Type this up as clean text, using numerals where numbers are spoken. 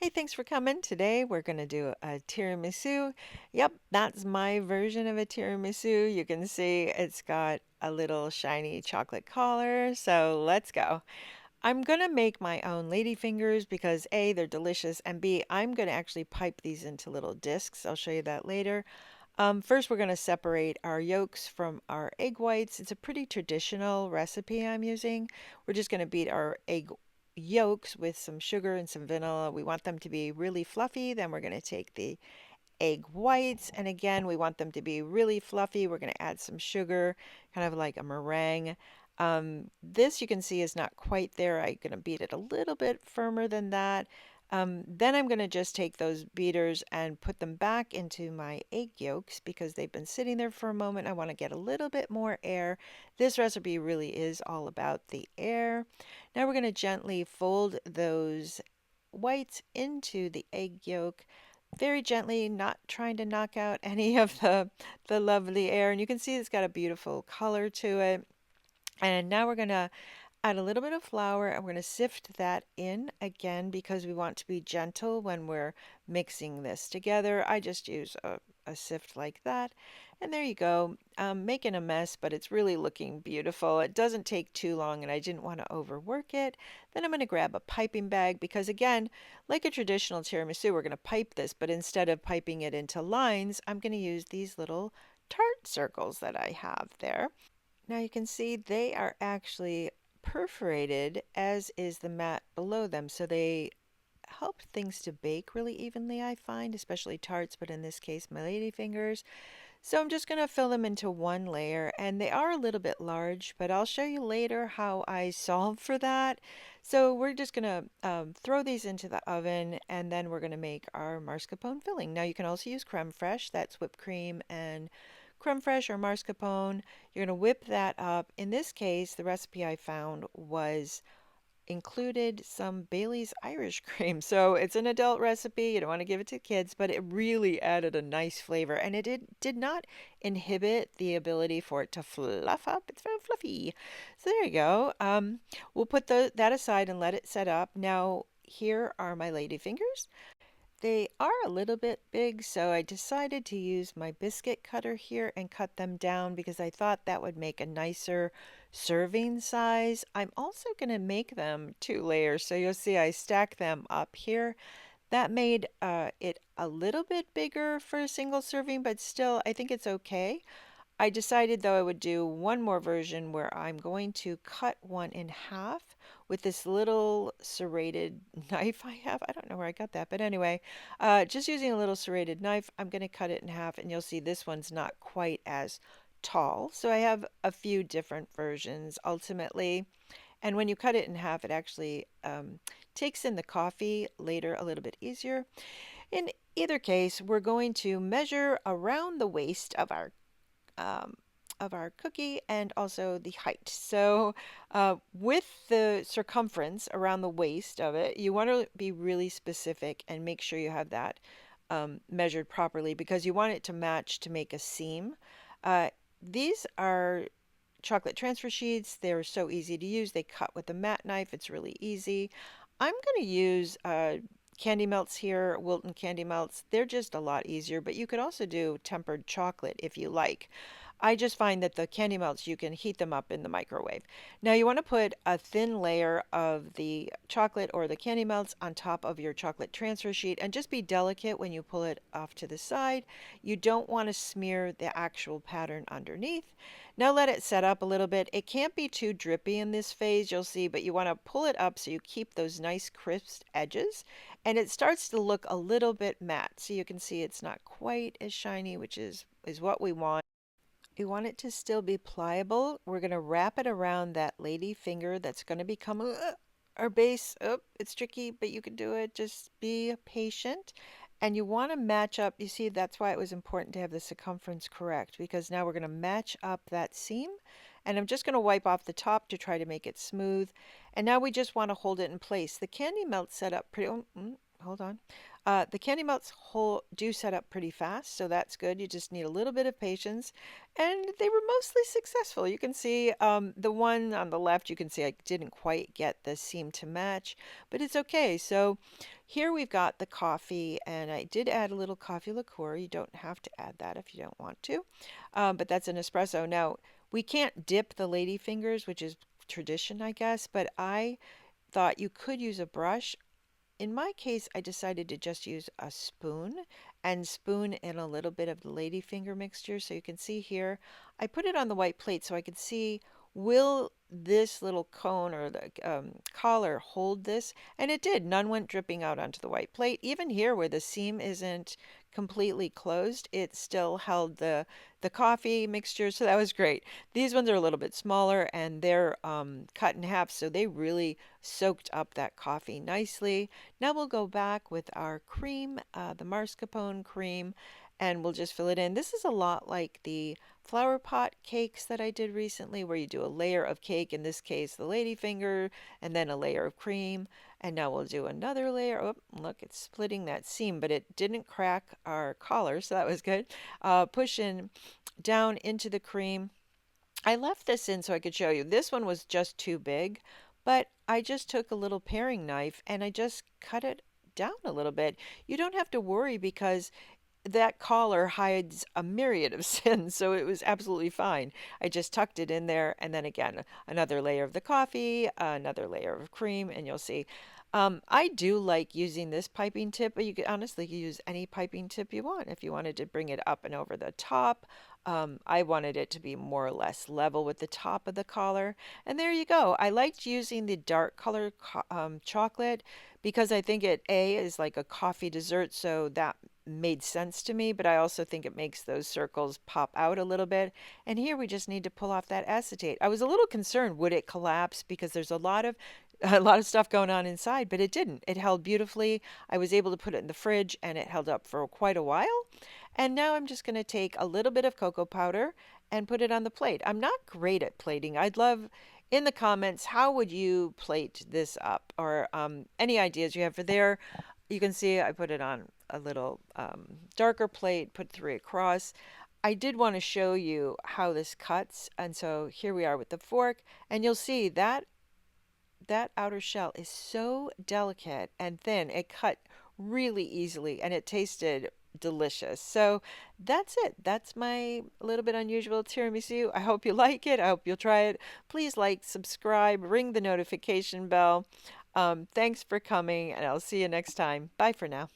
Hey, thanks for coming. Today we're going to do a tiramisu. Yep, that's my version of a tiramisu. You can see it's got a little shiny chocolate collar, so let's go. I'm going to make my own ladyfingers because A, they're delicious, and B, I'm going to actually pipe these into little discs. I'll show you that later. First, we're going to separate our yolks from our egg whites. It's a pretty traditional recipe I'm using. We're just going to beat our egg yolks with some sugar and some vanilla. We want them to be really fluffy. Then we're going to take the egg whites, and again, we want them to be really fluffy. We're going to add some sugar, kind of like a meringue. This you can see is not quite there. I'm going to beat it a little bit firmer than that. Then I'm going to just take those beaters and put them back into my egg yolks because they've been sitting there for a moment. I want to get a little bit more air. This recipe really is all about the air. Now we're going to gently fold those whites into the egg yolk very gently, not trying to knock out any of the lovely air. And you can see it's got a beautiful color to it. And now we're going to add a little bit of flour and we're going to sift that in again because we want to be gentle when we're mixing this together. I just use a sift like that. And there you go. Making a mess, but it's really looking beautiful. It doesn't take too long and I didn't want to overwork it. Then I'm going to grab a piping bag because again, like a traditional tiramisu, we're going to pipe this, but instead of piping it into lines, I'm going to use these little tart circles that I have there. Now you can see they are actually perforated, as is the mat below them, so they help things to bake really evenly, I find, especially tarts, but in this case, my ladyfingers. So I'm just going to fill them into one layer, and they are a little bit large, but I'll show you later how I solve for that. So we're just going to throw these into the oven, and then we're going to make our mascarpone filling. Now you can also use creme fraiche, that's whipped cream and creme fraiche or mascarpone. You're going to whip that up. In this case, the recipe I found was included some Bailey's Irish cream. So it's an adult recipe. You don't want to give it to kids, but it really added a nice flavor. And it did not inhibit the ability for it to fluff up. It's very fluffy. So there you go. We'll put that aside and let it set up. Now, here are my lady fingers. They are a little bit big, so I decided to use my biscuit cutter here and cut them down because I thought that would make a nicer serving size. I'm also going to make them 2 layers, so you'll see I stack them up here. That made it a little bit bigger for a single serving, but still, I think it's okay. I decided though I would do one more version where I'm going to cut one in half with this little serrated knife I have. I don't know where I got that, but anyway, just using a little serrated knife, I'm going to cut it in half and you'll see this one's not quite as tall. So I have a few different versions ultimately. And when you cut it in half, it actually takes in the coffee later a little bit easier. In either case, we're going to measure around the waist um, of our cookie and also the height. So with the circumference around the waist of it, you want to be really specific and make sure you have that measured properly because you want it to match to make a seam. These are chocolate transfer sheets. They're so easy to use. They cut with a mat knife. It's really easy. I'm going to use candy melts here, Wilton candy melts. They're just a lot easier, but you could also do tempered chocolate if you like. I just find that the candy melts, you can heat them up in the microwave. Now you want to put a thin layer of the chocolate or the candy melts on top of your chocolate transfer sheet and just be delicate when you pull it off to the side. You don't want to smear the actual pattern underneath. Now let it set up a little bit. It can't be too drippy in this phase, you'll see, but you want to pull it up so you keep those nice crisp edges. And it starts to look a little bit matte. So you can see it's not quite as shiny, which is what we want. We want it to still be pliable. We're going to wrap it around that lady finger that's going to become our base. Oh, it's tricky, but you can do it. Just be patient. And you want to match up. You see, that's why it was important to have the circumference correct, because now we're going to match up that seam. And I'm just going to wipe off the top to try to make it smooth. And now we just want to hold it in place. The candy melt set up pretty, hold on. The candy melts do set up pretty fast, so that's good. You just need a little bit of patience, and they were mostly successful. You can see the one on the left, you can see I didn't quite get the seam to match, but it's okay. So here we've got the coffee, and I did add a little coffee liqueur. You don't have to add that if you don't want to, but that's an espresso. Now, we can't dip the lady fingers, which is tradition, I guess, but I thought you could use a brush. In my case, I decided to just use a spoon and spoon in a little bit of the ladyfinger mixture. So you can see here, I put it on the white plate so I could see, will this little cone or the collar hold this? And it did. None went dripping out onto the white plate. Even here where the seam isn't completely closed, it still held the coffee mixture. So that was great. These ones are a little bit smaller and they're cut in half, so they really soaked up that coffee nicely. Now we'll go back with our cream, the mascarpone cream, and we'll just fill it in. This is a lot like the flower pot cakes that I did recently, where you do a layer of cake, in this case the ladyfinger, and then a layer of cream. And now we'll do another layer. Oh, look, it's splitting that seam, but it didn't crack our collar, so that was good. Push in down into the cream. I left this in so I could show you. This one was just too big, but I just took a little paring knife and I just cut it down a little bit. You don't have to worry because that collar hides a myriad of sins, so it was absolutely fine. I just tucked it in there, and then again, another layer of the coffee, another layer of cream, and you'll see. I do like using this piping tip, but you could honestly use any piping tip you want. If you wanted to bring it up and over the top, I wanted it to be more or less level with the top of the collar. And there you go. I liked using the dark color chocolate because I think it, A, is like a coffee dessert, so that made sense to me, but I also think it makes those circles pop out a little bit. And here we just need to pull off that acetate. I was a little concerned, would it collapse, because there's a lot of stuff going on inside, but it didn't. It held beautifully. I was able to put it in the fridge and it held up for quite a while. And now I'm just going to take a little bit of cocoa powder and put it on the plate. I'm not great at plating. I'd love in the comments, how would you plate this up, or any ideas you have for there. You can see I put it on a little darker plate, put 3 across. I did want to show you how this cuts, and so here we are with the fork, and you'll see that that outer shell is so delicate and thin. It cut really easily and it tasted delicious. So that's it. That's my little bit unusual tiramisu. I hope you like it. I hope you'll try it. Please like, subscribe, ring the notification bell. Thanks for coming, and I'll see you next time. Bye for now.